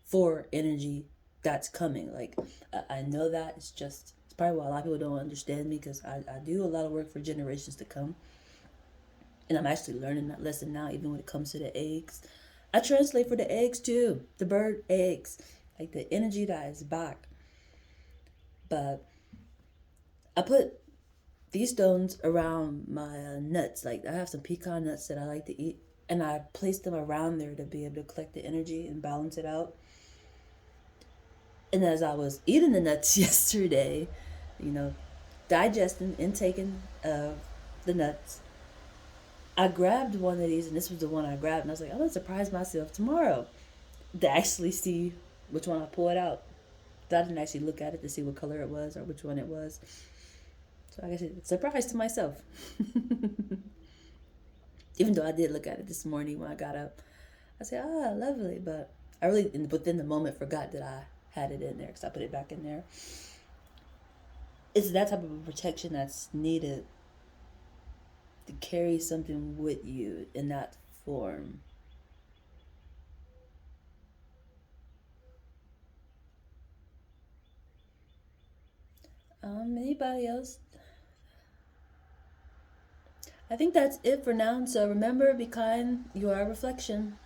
for energy that's coming. Like, I know that. It's probably why a lot of people don't understand me, because I do a lot of work for generations to come. And I'm actually learning that lesson now, even when it comes to the eggs. I translate for the eggs too, the bird eggs, like the energy that is back. But I put these stones around my nuts. Like, I have some pecan nuts that I like to eat, and I placed them around there to be able to collect the energy and balance it out. And as I was eating the nuts yesterday, you know, digesting, intaking of the nuts, I grabbed one of these, and this was the one I grabbed, and I was like, I'm gonna surprise myself tomorrow to actually see which one I pulled out. I didn't actually look at it to see what color it was or which one it was. So I guess it's a surprise to myself. Even though I did look at it this morning when I got up. I said, lovely. But I really, within the moment, forgot that I had it in there because I put it back in there. It's that type of protection that's needed to carry something with you in that form. Anybody else? I think that's it for now. So remember, be kind. You are a reflection.